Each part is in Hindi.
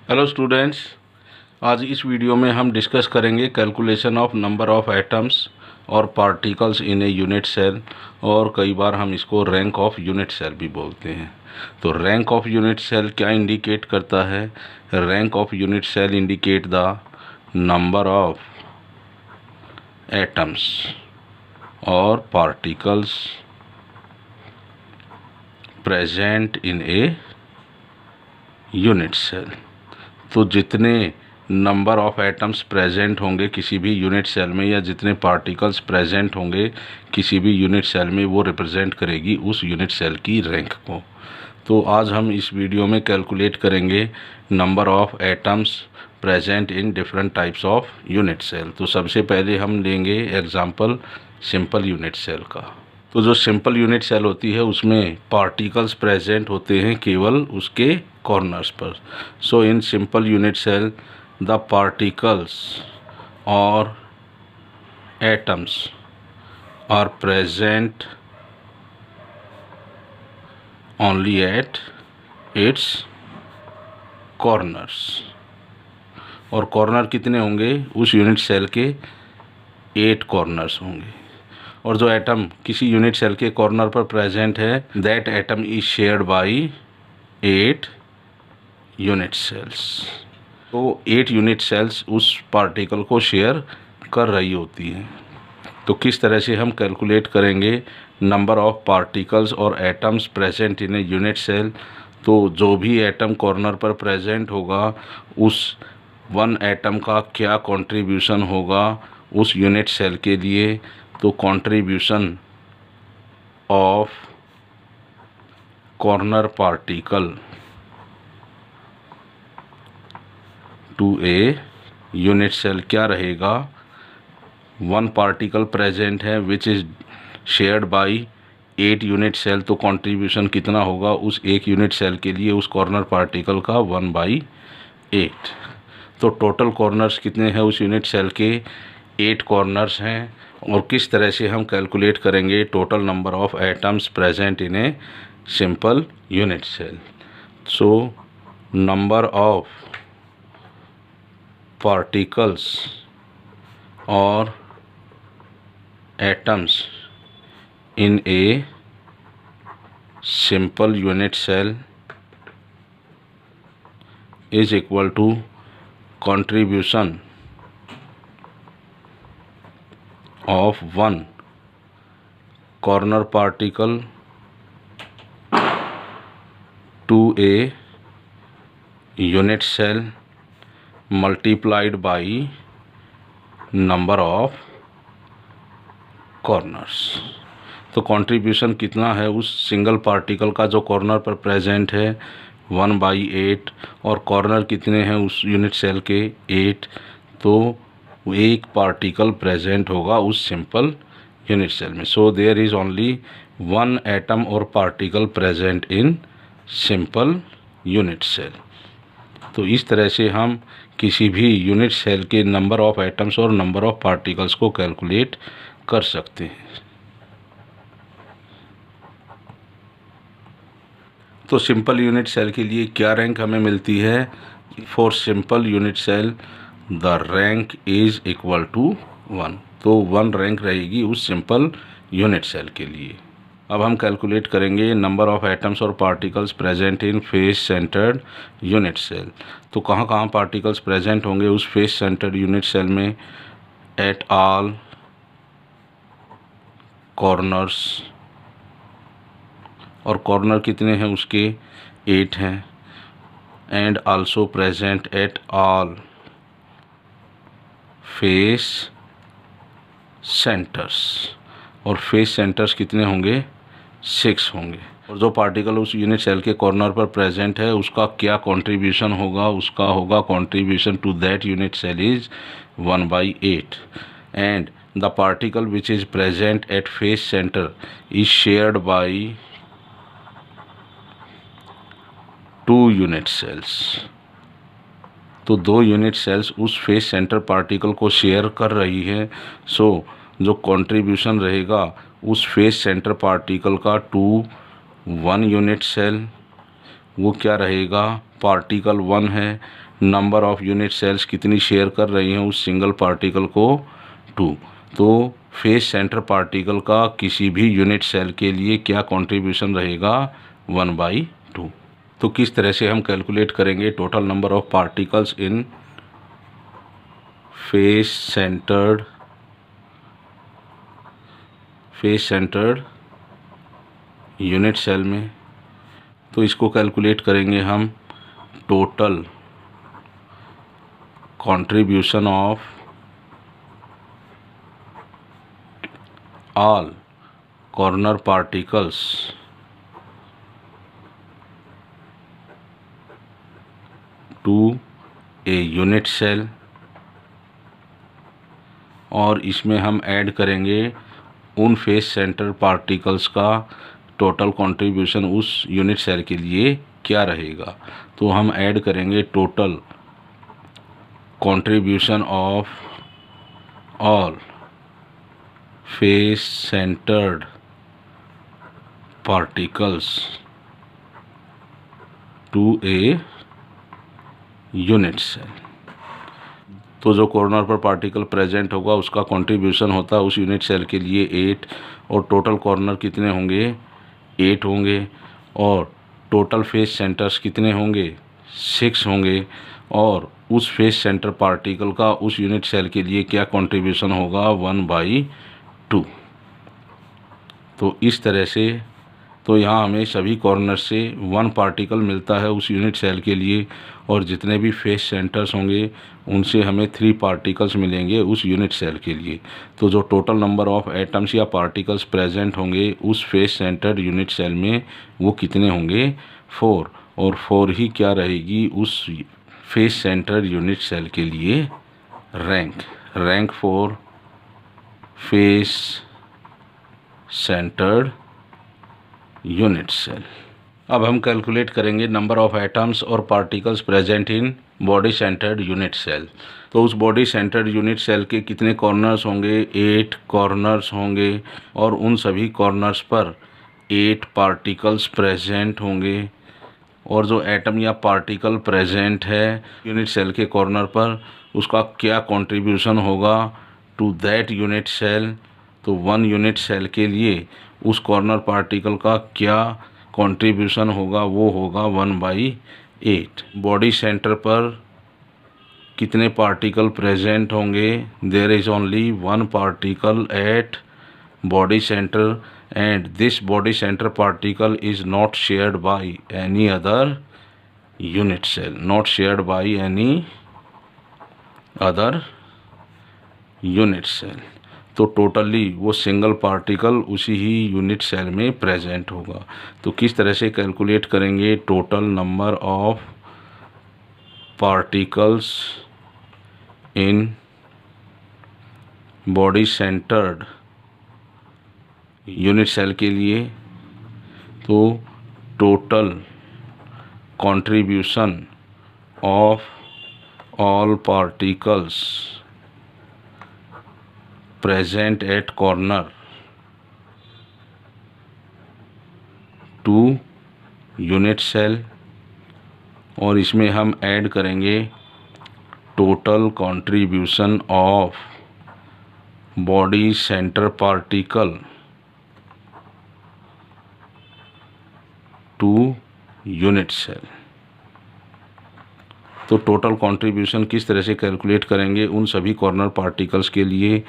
हेलो स्टूडेंट्स, आज इस वीडियो में हम डिस्कस करेंगे calculation of number of atoms और particles in a unit cell, और कई बार हम इसको रैंक ऑफ यूनिट सेल भी बोलते हैं। तो रैंक ऑफ यूनिट सेल क्या इंडिकेट करता है? Rank of unit cell indicate the number of atoms और particles present in a unit cell. तो जितने नंबर ऑफ़ एटम्स प्रेजेंट होंगे किसी भी यूनिट सेल में, या जितने पार्टिकल्स प्रेजेंट होंगे किसी भी यूनिट सेल में, वो रिप्रेजेंट करेगी उस यूनिट सेल की रैंक को। तो आज हम इस वीडियो में कैलकुलेट करेंगे number of atoms present in different types of unit cell. तो सबसे पहले हम लेंगे एग्जांपल सिंपल यूनिट सेल का। तो जो सिंपल यूनिट सेल होती है उसमें पार्टिकल्स प्रेजेंट होते हैं केवल उसके कॉर्नर्स पर। So in simple unit cell the particles और atoms are present only at its corners. और कॉर्नर कितने होंगे? उस यूनिट सेल के 8 कॉर्नर्स होंगे। और जो एटम किसी यूनिट सेल के कॉर्नर पर प्रेजेंट है, that atom is shared by 8 unit cells. तो 8 यूनिट सेल्स उस पार्टिकल को शेयर कर रही होती हैं। तो किस तरह से हम कैलकुलेट करेंगे नंबर ऑफ पार्टिकल्स और atoms present in a unit cell? तो जो भी एटम कॉर्नर पर प्रेजेंट होगा उस वन एटम का क्या कंट्रीब्यूशन होगा उस यूनिट सेल के लिए? तो contribution of corner particle to a unit cell क्या रहेगा? वन पार्टिकल प्रेजेंट है which is shared by 8 unit cell. तो कंट्रीब्यूशन कितना होगा उस एक यूनिट सेल के लिए उस कॉर्नर पार्टिकल का? 1/8। तो टोटल कॉर्नर्स कितने हैं उस यूनिट सेल के? 8 कॉर्नर्स हैं। और किस तरह से हम कैलकुलेट करेंगे total number of atoms present in a simple unit cell? So number of particles और atoms in a simple unit cell is equal to contribution of one corner particle to a unit cell multiplied by number of corners। तो कंट्रीब्यूशन कितना है उस सिंगल पार्टिकल का जो कॉर्नर पर प्रेजेंट है? 1/8। और कॉर्नर कितने हैं उस यूनिट सेल के? 8। तो एक पार्टिकल प्रेजेंट होगा उस सिंपल यूनिट सेल में। So there is only one atom or particle present in simple unit cell. तो इस तरह से हम किसी भी यूनिट सेल के number of atoms or number of particles को कैलकुलेट कर सकते हैं। तो सिंपल यूनिट सेल के लिए क्या रैंक हमें मिलती है? For simple unit cell the rank is equal to 1। तो 1 रैंक रहेगी उस सिंपल यूनिट सेल के लिए। अब हम कैलकुलेट करेंगे नंबर ऑफ एटम्स और particles present in face centred unit cell. तो कहाँ कहाँ पार्टिकल्स प्रेजेंट होंगे उस फेस सेंटर्ड यूनिट सेल में? At all corners. और कॉर्नर कितने हैं उसके? 8 हैं। And also present at all face centres. और फेस सेंटर्स कितने होंगे? 6 होंगे। और जो पार्टिकल उस यूनिट सेल के कॉर्नर पर प्रेजेंट है उसका क्या कंट्रीब्यूशन होगा? उसका होगा contribution to that unit cell is 1/8। And the particle which is present at face centre is shared by 2 unit cells. तो 2 यूनिट सेल्स उस फेस सेंटर पार्टिकल को शेयर कर रही है। सो जो कंट्रीब्यूशन रहेगा उस फेस सेंटर पार्टिकल का टू 1 यूनिट सेल, वो क्या रहेगा? पार्टिकल 1 है नंबर ऑफ यूनिट सेल्स कितनी शेयर कर रही हैं उस सिंगल पार्टिकल को, 2। तो फेस सेंटर पार्टिकल का किसी भी यूनिट सेल के लिए क्या कंट्रीब्यूशन रहेगा, 1/2। तो किस तरह से हम कैलकुलेट करेंगे total number of particles in face centred unit cell में। तो इसको कैलकुलेट करेंगे हम total contribution of all corner particles to a unit cell, और इसमें हम ऐड करेंगे उन फेस सेंटर पार्टिकल्स का टोटल कंट्रीब्यूशन उस यूनिट सेल के लिए क्या रहेगा। तो हम ऐड करेंगे total contribution of all face centred particles to a unit cell. तो जो कॉर्नर पर पार्टिकल प्रेजेंट होगा उसका कंट्रीब्यूशन होता है उस यूनिट सेल के लिए 8, और टोटल कॉर्नर कितने होंगे, 8 होंगे, और टोटल फेस सेंटर्स कितने होंगे, 6 होंगे, और उस फेस सेंटर पार्टिकल का उस यूनिट सेल के लिए क्या कंट्रीब्यूशन होगा, 1/2। तो इस तरह से तो यहाँ हमें सभी कॉर्नर से 1 पार्टिकल मिलता है उस यूनिट सेल के लिए, और जितने भी फेस सेंटर्स होंगे उनसे हमें 3 पार्टिकल्स मिलेंगे उस यूनिट सेल के लिए। तो जो टोटल नंबर ऑफ एटम्स या पार्टिकल्स प्रेजेंट होंगे उस फेस सेंटर्ड यूनिट सेल में वो कितने होंगे, 4, और 4 ही क्या रहेगी उस फेस सेंटर्ड यूनिट सेल के लिए rank for face centred unit cell. अब हम कैलकुलेट करेंगे नंबर ऑफ एटम्स और particles present in body centred unit cell. तो उस बॉडी सेंटर्ड यूनिट सेल के कितने कॉर्नर्स होंगे, 8 कॉर्नर्स होंगे, और उन सभी कॉर्नर्स पर 8 पार्टिकल्स प्रेजेंट होंगे। और जो एटम या पार्टिकल प्रेजेंट है यूनिट सेल के कॉर्नर पर उसका क्या कंट्रीब्यूशन होगा टू दैट यूनिट सेल। तो 1 यूनिट सेल के लिए उस कॉर्नर पार्टिकल का क्या कंट्रीब्यूशन होगा, वो होगा 1/8। बॉडी सेंटर पर कितने पार्टिकल प्रेजेंट होंगे, there is only 1 particle at body centre, and this body centre particle is not shared by any other unit cell, not shared by any other unit cell. तो टोटली वो सिंगल पार्टिकल उसी ही यूनिट सेल में प्रेजेंट होगा। तो किस तरह से कैलकुलेट करेंगे total number of particles in body centred unit cell के लिए। तो total contribution of all particles present at corner to unit cell, और इसमें हम ऐड करेंगे total contribution of body centre particle to unit cell. तो टोटल कंट्रीब्यूशन किस तरह से कैलकुलेट करेंगे, उन सभी कॉर्नर पार्टिकल्स के लिए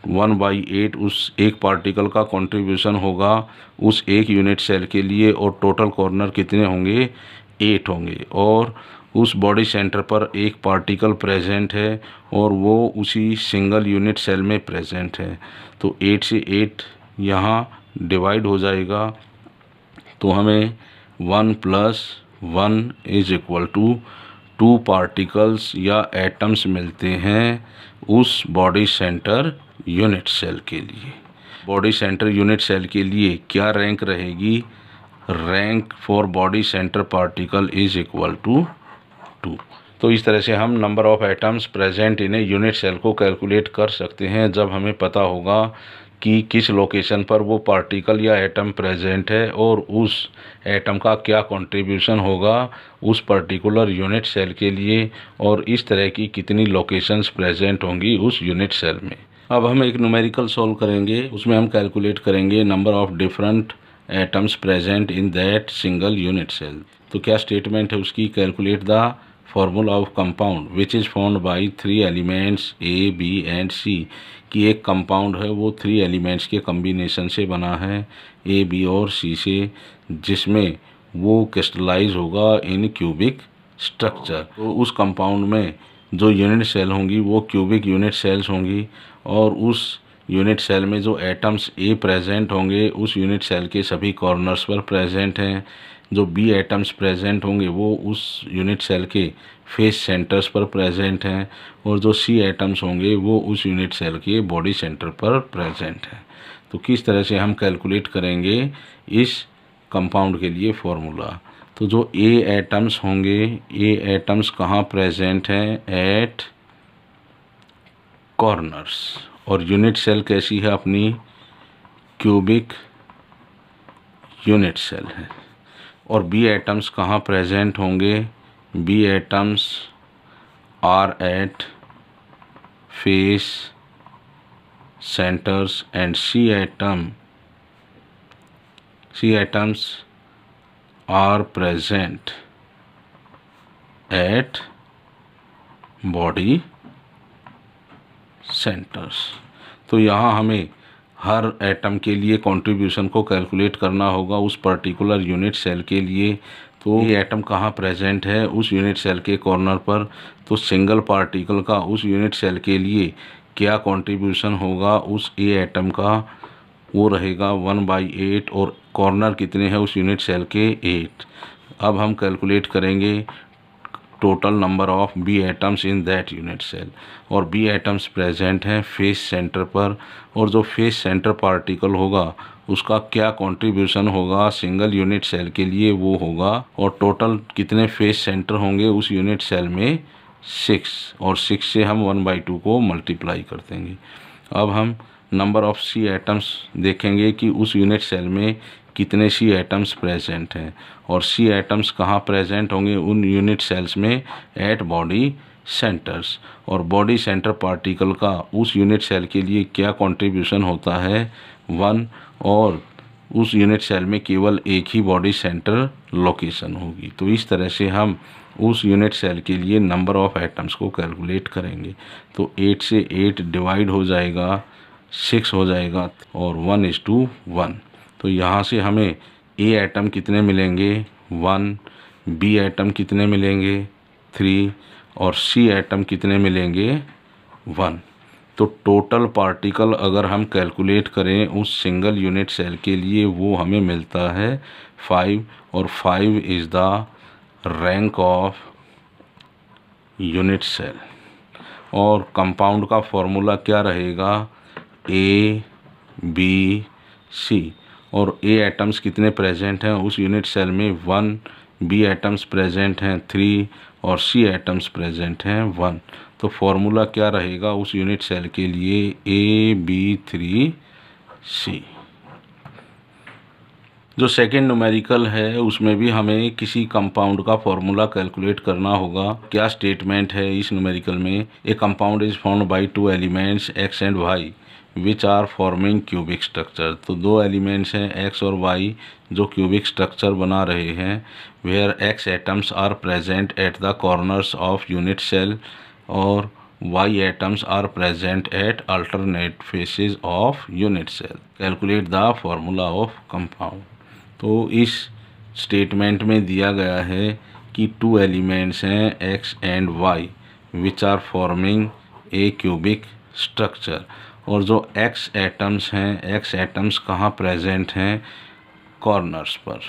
1/8 उस एक पार्टिकल का कंट्रीब्यूशन होगा उस एक यूनिट सेल के लिए, और टोटल कॉर्नर कितने होंगे, 8 होंगे, और उस बॉडी सेंटर पर एक पार्टिकल प्रेजेंट है और वो उसी सिंगल यूनिट सेल में प्रेजेंट है। तो 8 से 8 यहाँ डिवाइड हो जाएगा, तो हमें 1 + 1 = 2 पार्टिकल्स या एटम्स मिलते हैं उस बॉडी सेंटर यूनिट सेल के लिए। बॉडी सेंटर यूनिट सेल के लिए क्या रैंक रहेगी, rank for body centre particle = 2। तो इस तरह से हम number of atoms present in a unit cell को कैलकुलेट कर सकते हैं जब हमें पता होगा कि किस लोकेशन पर वो पार्टिकल या एटम प्रेजेंट है और उस एटम का क्या कंट्रीब्यूशन होगा उस पर्टिकुलर यूनिट सेल के लिए, और इस तरह की कितनी लोकेशंस प्रेजेंट होंगी उस यूनिट सेल में। अब हम एक न्यूमेरिकल सॉल्व करेंगे, उसमें हम कैलकुलेट करेंगे number of different atoms present in that single unit cell. तो क्या स्टेटमेंट है उसकी, calculate the formula of compound which is found by 3 elements A, B and C, कि एक कंपाउंड है वो 3 एलिमेंट्स के कम्बिनेशन से बना है A, B और C से, जिसमें वो क्रिस्टलाइज होगा इन क्यूबिक स्ट्रक्चर। तो उस कंपाउंड में जो यूनिट सेल होंगी वो क्यूबिक यूनिट सेल्स होंगी, और उस यूनिट सेल में जो एटम्स A प्रेजेंट होंगे उस यूनिट सेल के सभी कॉर्नर्स पर प्रेजेंट हैं। जो B एटम्स प्रेजेंट होंगे वो उस यूनिट सेल के फेस सेंटर्स पर प्रेजेंट हैं, और जो C एटम्स होंगे वो उस यूनिट सेल के बॉडी सेंटर पर प्रेजेंट हैं। तो किस तरह से हम कैलकुलेट करेंगे इस कंपाउंड के लिए फॉर्मूला। तो जो A एटम्स होंगे, A एटम्स कहाँ प्रेजेंट हैं, एट कॉर्नर्स, और यूनिट सेल कैसी है अपनी, क्यूबिक यूनिट सेल है। और B एटम्स कहाँ प्रेजेंट होंगे, B atoms are at face centres and C atoms are present at body centres. तो यहाँ हमें हर एटम के लिए कंट्रीब्यूशन को कैलकुलेट करना होगा उस पर्टिकुलर यूनिट सेल के लिए। तो ये एटम कहाँ प्रेजेंट है, उस यूनिट सेल के कॉर्नर पर। तो सिंगल पार्टिकल का उस यूनिट सेल के लिए क्या कंट्रीब्यूशन होगा उस A एटम का, वो रहेगा 1/8, और कॉर्नर कितने हैं उस यूनिट सेल के, 8। अब हम कैलकुलेट करेंगे total number of B atoms in that unit cell, और B एटम्स प्रेजेंट हैं फेस सेंटर पर, और जो फेस सेंटर पार्टिकल होगा उसका क्या कंट्रीब्यूशन होगा सिंगल यूनिट सेल के लिए, वो होगा, और टोटल कितने फेस सेंटर होंगे उस यूनिट सेल में, 6, और 6 से हम 1/2 को मल्टीप्लाई कर देंगे। अब हम नंबर ऑफ C एटम्स देखेंगे कि उस यूनिट सेल में कितने C एटम्स प्रेजेंट हैं, और C एटम्स कहाँ प्रेजेंट होंगे उन यूनिट सेल्स में, एट बॉडी सेंटर्स। और बॉडी सेंटर पार्टिकल का उस यूनिट सेल के लिए क्या कंट्रीब्यूशन होता है, 1, और उस यूनिट सेल में केवल एक ही बॉडी सेंटर लोकेशन होगी। तो इस तरह से हम उस यूनिट सेल के लिए नंबर ऑफ एटम्स को कैलकुलेट करेंगे। तो 8 से 8 डिवाइड हो जाएगा, 6 हो जाएगा, और 1:1। तो यहाँ से हमें A एटम कितने मिलेंगे, 1, B एटम कितने मिलेंगे, 3, और C एटम कितने मिलेंगे, 1। तो टोटल पार्टिकल अगर हम कैलकुलेट करें उस सिंगल यूनिट सेल के लिए, वो हमें मिलता है 5, और 5 is the rank of unit cell. और कंपाउंड का फॉर्मूला क्या रहेगा, A, B, C, और A एटम्स कितने प्रेजेंट हैं उस यूनिट सेल में, 1, B एटम्स प्रेजेंट हैं 3, और C एटम्स प्रेजेंट हैं 1। तो फॉर्मूला क्या रहेगा उस यूनिट सेल के लिए, AB3C। जो सेकेंड न्यूमेरिकल है उसमें भी हमें किसी कंपाउंड का फॉर्मूला कैलकुलेट करना होगा। क्या स्टेटमेंट है इस न्यूमेरिकल में, a compound is found by 2 elements X and Y which are forming cubic structure. तो 2 एलिमेंट्स हैं X और Y जो क्यूबिक स्ट्रक्चर बना रहे हैं, where X atoms are present at the corners of unit cell, और Y atoms are present at alternate faces of unit cell. Calculate the formula of compound. तो इस स्टेटमेंट में दिया गया है कि 2 एलिमेंट्स हैं X and Y which are forming a cubic structure, और जो X एटम्स हैं, X एटम्स कहाँ प्रेजेंट हैं, कॉर्नर्स पर,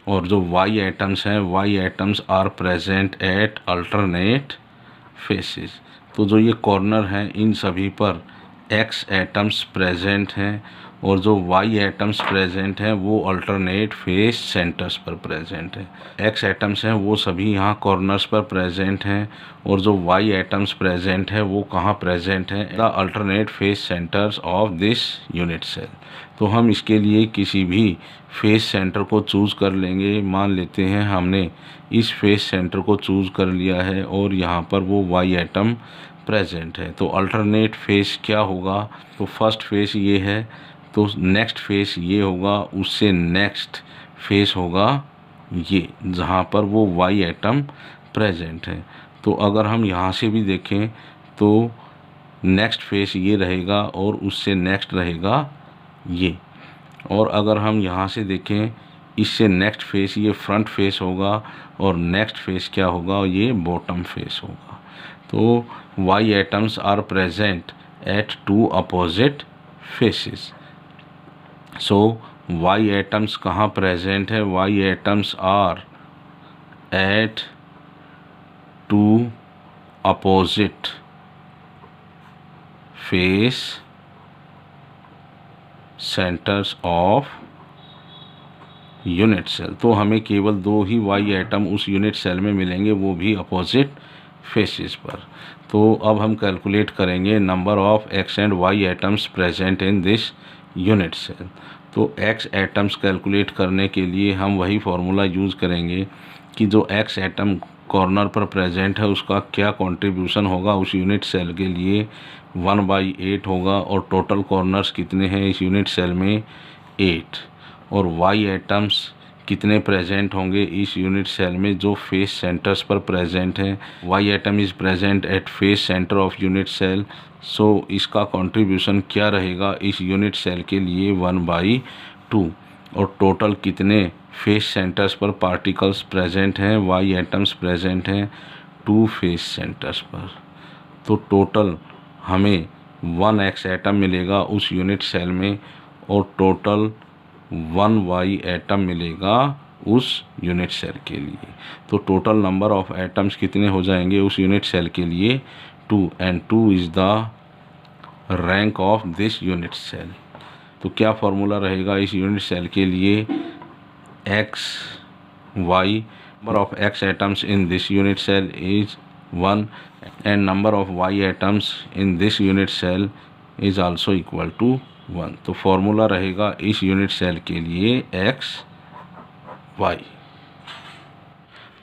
और जो Y एटम्स हैं, Y atoms are present at alternate faces. तो जो ये कॉर्नर हैं इन सभी पर एक्स एटम्स प्रेजेंट हैं और जो वाई एटम्स प्रेजेंट हैं वो अल्टरनेट फेस सेंटर्स पर प्रेजेंट है। एक्स एटम्स हैं वो सभी यहाँ कॉर्नर्स पर प्रेजेंट हैं और जो वाई एटम्स प्रेजेंट है वो कहाँ प्रेजेंट हैं, the alternate face centres of this unit cell. तो हम इसके लिए किसी भी फेस सेंटर को चूज़ कर लेंगे। मान लेते हैं हमने इस फेस सेंटर को चूज़ कर लिया है और यहाँ पर वो वाई एटम प्रेजेंट है। तो अल्टरनेट फेस क्या होगा, तो फर्स्ट फेस ये है, तो नेक्स्ट फेस ये होगा, उससे नेक्स्ट फेस होगा ये, जहाँ पर वो वाई एटम प्रेजेंट है। तो अगर हम यहाँ से भी देखें तो नेक्स्ट फेस ये रहेगा और उससे नेक्स्ट रहेगा ये, और अगर हम यहाँ से देखें इससे नेक्स्ट फेस ये फ्रंट फेस होगा और नेक्स्ट फेस क्या होगा, ये बॉटम फेस होगा। तो Y atoms are present at two opposite faces. So Y atoms कहाँ प्रेजेंट है, Y atoms are at two opposite face centres of unit cell. तो हमें केवल दो ही वाई एटम उस यूनिट सेल में मिलेंगे, वो भी अपोजिट फेसेस पर। तो अब हम कैलकुलेट करेंगे number of X and Y atoms present in this unit cell. तो एक्स एटम्स कैलकुलेट करने के लिए हम वही फार्मूला यूज़ करेंगे कि जो एक्स एटम कॉर्नर पर प्रेजेंट है उसका क्या कंट्रीब्यूशन होगा उस यूनिट सेल के लिए, 1/8 होगा। और टोटल कॉर्नर्स कितने हैं इस यूनिट सेल में, 8। और वाई एटम्स कितने प्रेजेंट होंगे इस यूनिट सेल में जो फेस सेंटर्स पर प्रेजेंट हैं। Y atom is present at face centre of unit cell. So इसका कंट्रीब्यूशन क्या रहेगा इस यूनिट सेल के लिए, 1/2। और टोटल कितने फेस सेंटर्स पर पार्टिकल्स प्रेजेंट हैं, वाई एटम्स प्रेजेंट हैं 2 फेस सेंटर्स पर। तो टोटल हमें 1 एक्स एटम मिलेगा उस यूनिट सेल में और टोटल 1 वाई एटम मिलेगा उस यूनिट सेल के लिए। तो टोटल नंबर ऑफ एटम्स कितने हो जाएंगे उस यूनिट सेल के लिए, 2, and 2 is the rank of this unit cell. तो क्या फार्मूला रहेगा इस यूनिट सेल के लिए, X Y, number of X atoms in this unit cell is 1 and number of y atoms in this unit cell is also equal to 1। तो फॉर्मूला रहेगा इस यूनिट सेल के लिए x y।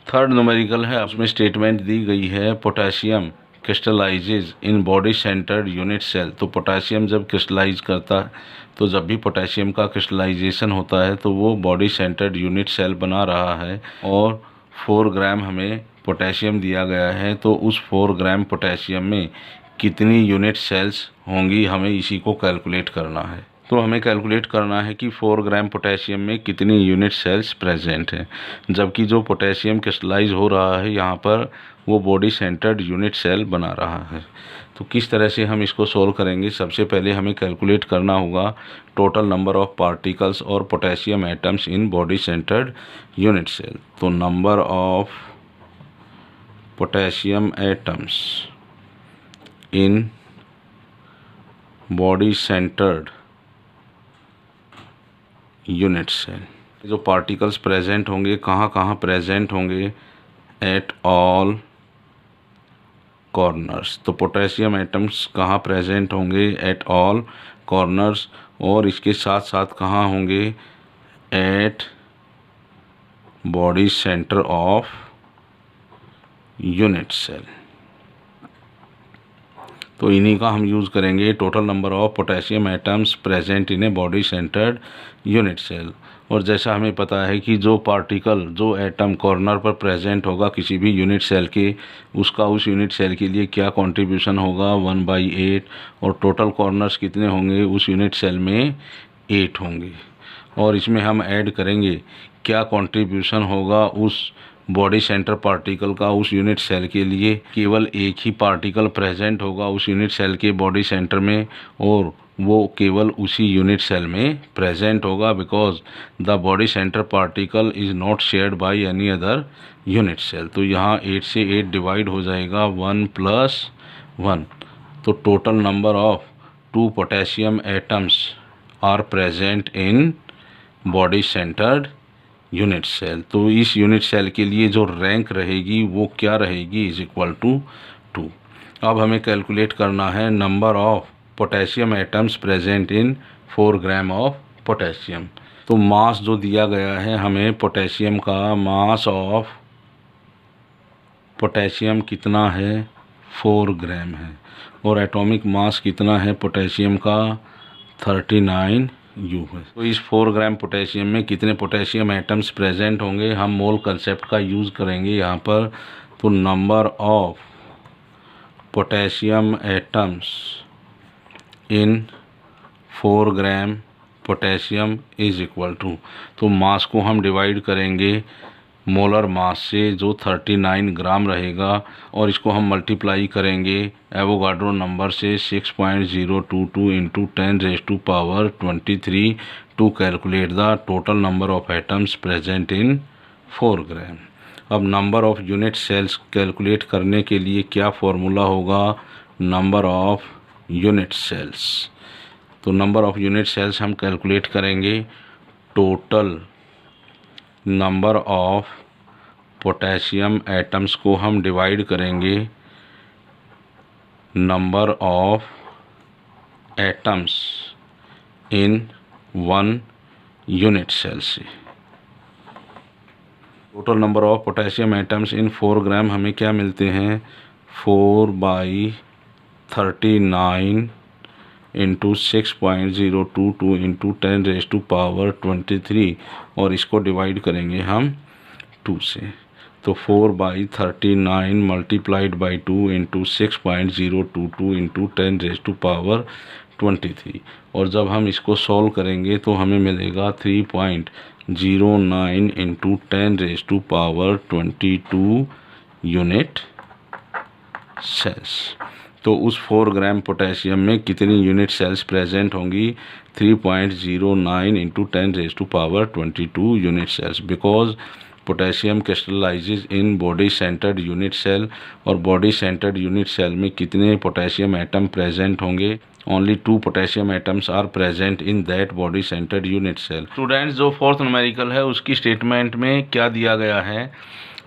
थर्ड न्यूमेरिकल है, उसमें स्टेटमेंट दी गई है potassium crystallises in body centred unit cell. तो पोटेशियम जब क्रिस्टलाइज करता है, तो जब भी पोटेशियम का क्रिस्टलाइजेशन होता है तो वो बॉडी सेंटर्ड यूनिट सेल बना रहा है और 4 ग्राम हमें पोटेशियम दिया गया है। तो उस 4 ग्राम पोटेशियम में कितनी यूनिट सेल्स होंगी, हमें इसी को कैलकुलेट करना है। तो हमें कैलकुलेट करना है कि 4 ग्राम पोटेशियम में कितनी यूनिट सेल्स प्रेजेंट हैं, जबकि जो पोटेशियम क्रिस्टलाइज हो रहा है यहाँ पर वो बॉडी सेंटर्ड यूनिट सेल बना रहा है। तो किस तरह से हम इसको सोल्व करेंगे, सबसे पहले हमें कैलकुलेट करना होगा टोटल नंबर ऑफ पार्टिकल्स और potassium atoms in body centred unit cell. तो number of potassium atoms in body centred unit cell, जो पार्टिकल्स प्रेजेंट होंगे कहाँ कहाँ प्रेजेंट होंगे, एट ऑल कॉर्नर्स। तो पोटेशियम एटम्स कहाँ प्रेजेंट होंगे, एट ऑल कॉर्नर्स। और इसके साथ साथ कहाँ होंगे, at body centre of unit cell. तो इन्हीं का हम यूज़ करेंगे total number of potassium atoms present in a body centred unit cell. और जैसा हमें पता है कि जो पार्टिकल, जो एटम कॉर्नर पर प्रेजेंट होगा किसी भी यूनिट सेल के, उसका उस यूनिट सेल के लिए क्या कंट्रीब्यूशन होगा, 1/8। और टोटल कॉर्नर्स कितने होंगे उस यूनिट सेल में, 8 होंगे। और इसमें हम ऐड करेंगे क्या कंट्रीब्यूशन होगा उस बॉडी सेंटर पार्टिकल का उस यूनिट सेल के लिए। केवल एक ही पार्टिकल प्रेजेंट होगा उस यूनिट सेल के बॉडी सेंटर में और वो केवल उसी यूनिट सेल में प्रेजेंट होगा, because the body centre particle is not shared by any other unit cell. तो यहाँ 8 से 8 डिवाइड हो जाएगा, 1 + 1। तो total number of 2 potassium atoms are present in body centered unit cell. तो इस यूनिट सेल के लिए जो रैंक रहेगी वो क्या रहेगी, इज इक्वल टू 2। अब हमें कैलकुलेट करना है number of potassium atoms present in 4 gram of potassium. तो मास जो दिया गया है हमें पोटेशियम का, मास ऑफ पोटेशियम कितना है, 4 ग्राम है, और एटॉमिक मास कितना है पोटेशियम का, 39 U है। तो इस 4 ग्राम पोटेशियम में कितने पोटेशियम एटम्स प्रेजेंट होंगे, हम मोल कंसेप्ट का यूज़ करेंगे यहाँ पर। तो number of potassium atoms in 4 gram potassium is equal to, तो मास को हम डिवाइड करेंगे मोलर मास से जो 39 ग्राम रहेगा, और इसको हम मल्टीप्लाई करेंगे एवोगाड्रो नंबर से 6.022 into 10⁻23 to calculate the total number of atoms present in 4 gram. अब number of unit cells calculate करने के लिए क्या फॉर्मूला होगा, नंबर ऑफ यूनिट सेल्स। तो नंबर ऑफ यूनिट सेल्स हम कैलकुलेट करेंगे, total number of potassium atoms को हम डिवाइड करेंगे number of atoms in 1 unit cell से। Total number of potassium atoms in 4 gram हमें क्या मिलते हैं, 4/39 इंटू 6.022 इंटू 10⁻23, और इसको डिवाइड करेंगे हम 2 से। तो 4/39 मल्टीप्लाइड बाई 2 इंटू 6.022 इंटू 10⁻23, और जब हम इसको सॉल्व करेंगे तो हमें मिलेगा 3.09 इंटू 10⁻22 यूनिट सेल्स। तो उस 4 ग्राम पोटेशियम में कितनी यूनिट सेल्स प्रेजेंट होंगी, 3.09 into 10⁻22 unit cells, because potassium crystallises in body centred unit cell, और बॉडी सेंटर्ड यूनिट सेल में कितने पोटेशियम एटम प्रेजेंट होंगे, only 2 potassium atoms are present in that body centred unit cell. Students, जो 4th न्यूमेरिकल है उसकी स्टेटमेंट में क्या दिया गया है,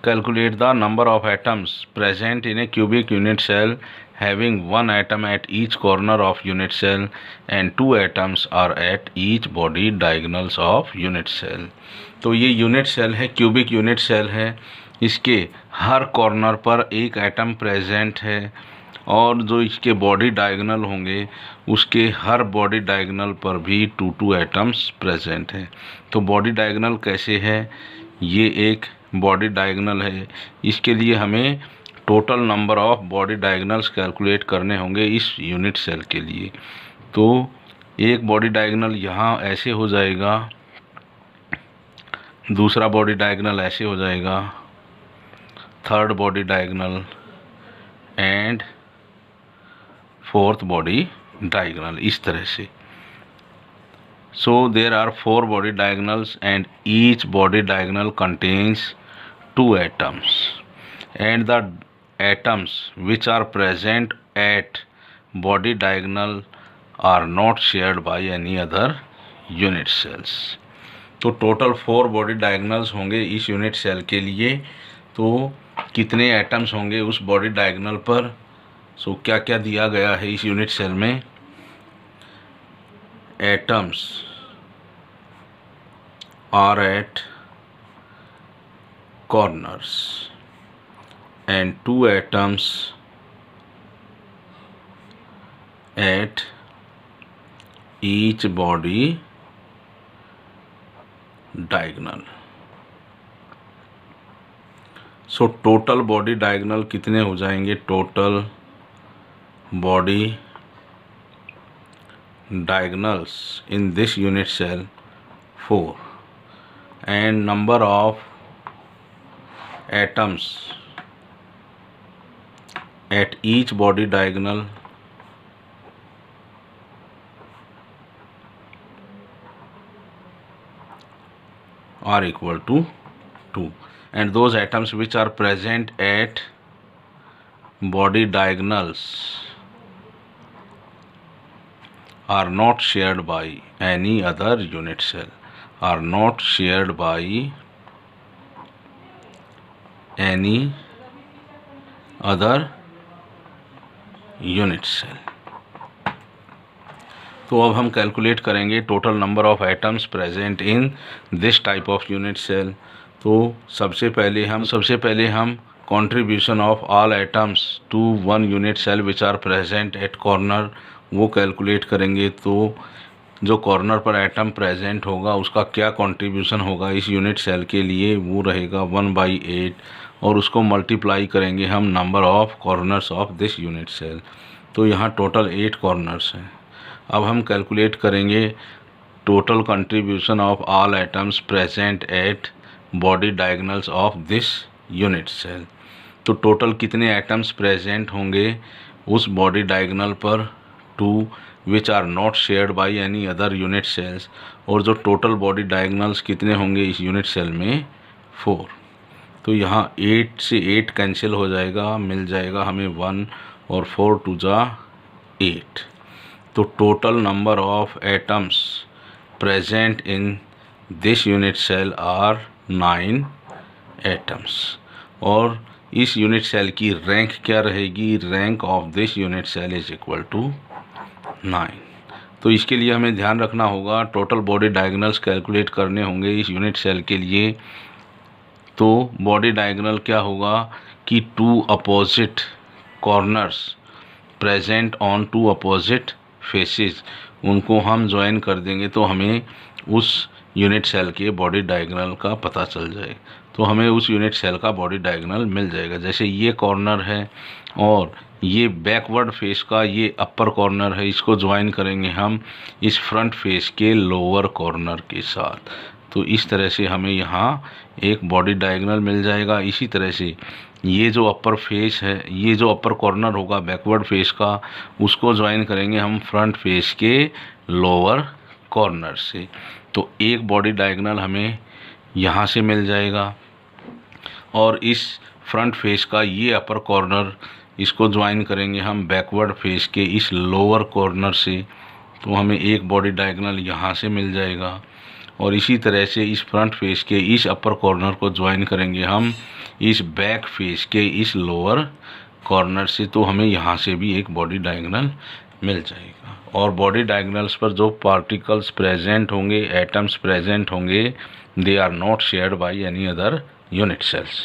calculate the number of atoms present in a cubic unit cell having 1 atom at each corner of unit cell and 2 atoms are at each body diagonals of unit cell। तो ये यूनिट सेल है, क्यूबिक यूनिट सेल है, इसके हर कॉर्नर पर एक एटम प्रेजेंट है, और जो इसके बॉडी डायगोनल होंगे उसके हर बॉडी डायगोनल पर भी 2 एटम्स प्रेजेंट हैं। तो बॉडी डायगोनल कैसे है, ये एक बॉडी डायगोनल है, इसके लिए हमें total number of body diagonals calculate करने होंगे इस यूनिट सेल के लिए। तो एक बॉडी डायगोनल यहाँ ऐसे हो जाएगा, दूसरा बॉडी डायगोनल ऐसे हो जाएगा, third body diagonal and fourth body diagonal, इस तरह से। So there are 4 body diagonals and each body diagonal contains 2 atoms and the atoms which are present at body diagonal are not shared by any other unit cells। तो टोटल 4 बॉडी डायगोनल्स होंगे इस यूनिट सेल के लिए। तो कितने एटम्स होंगे उस बॉडी डायगोनल पर, सो क्या क्या दिया गया है इस यूनिट सेल में, atoms are at corners and 2 atoms at each body diagonal। So total body diagonal कितने हो जाएंगे, total body diagonals in this unit cell 4 and number of atoms at each body diagonal are equal to 2, and those atoms which are present at body diagonals are not shared by any other unit cell, are not shared by any other unit cell। तो अब हम कैलकुलेट करेंगे total number of atoms present in this type of unit cell. तो सबसे पहले हम contribution of all atoms to one unit cell which are present at corner वो कैलकुलेट करेंगे। तो जो कॉर्नर पर एटम प्रेजेंट होगा उसका क्या कंट्रीब्यूशन होगा इस यूनिट सेल के लिए, वो रहेगा 1/8 और उसको मल्टीप्लाई करेंगे हम number of corners of this unit cell. तो यहाँ टोटल 8 कॉर्नर्स हैं। अब हम कैलकुलेट करेंगे total contribution of all atoms present at body diagonals of this unit cell. तो टोटल कितने एटम्स प्रेजेंट होंगे उस बॉडी डायगोनल पर, 2 which are not shared by any other unit cells, और जो टोटल बॉडी डायगोनल्स कितने होंगे इस यूनिट सेल में, 4। तो यहाँ 8 से 8 कैंसिल हो जाएगा, मिल जाएगा हमें 1 और 4 2 जा 8। तो total number of atoms present in this unit cell are 9 atoms. और इस यूनिट सेल की रैंक क्या रहेगी, rank of this unit cell is equal to 9। तो इसके लिए हमें ध्यान रखना होगा टोटल बॉडी डायगोनल्स कैलकुलेट करने होंगे इस यूनिट सेल के लिए। तो बॉडी डायगोनल क्या होगा कि 2 opposite corners present on 2 opposite faces, उनको हम ज्वाइन कर देंगे तो हमें उस यूनिट सेल के बॉडी डायगोनल का पता चल जाए। तो हमें उस यूनिट सेल का बॉडी डायगोनल मिल जाएगा। जैसे ये कॉर्नर है और ये बैकवर्ड फेस का ये अपर कॉर्नर है, इसको ज्वाइन करेंगे हम इस फ्रंट फेस के लोअर कॉर्नर के साथ। तो इस तरह से हमें यहाँ एक बॉडी डायगोनल मिल जाएगा। इसी तरह से ये जो अपर फेस है, ये जो अपर कॉर्नर होगा बैकवर्ड फेस का, उसको ज्वाइन करेंगे हम फ्रंट फेस के लोअर कॉर्नर से। तो एक बॉडी डायगोनल हमें यहाँ से मिल जाएगा और इस फ्रंट फेस का ये अपर कॉर्नर, इसको ज्वाइन करेंगे हम बैकवर्ड फेस के इस लोअर कॉर्नर से। तो हमें एक बॉडी डायगोनल यहाँ से मिल जाएगा और इसी तरह से इस फ्रंट फेस के इस अपर कॉर्नर को ज्वाइन करेंगे हम इस बैक फेस के इस लोअर कॉर्नर से। तो हमें यहाँ से भी एक बॉडी डायगोनल मिल जाएगा। और बॉडी डायगोनल्स पर जो पार्टिकल्स प्रेजेंट होंगे, एटम्स प्रेजेंट होंगे, they are not shared by any other unit sales.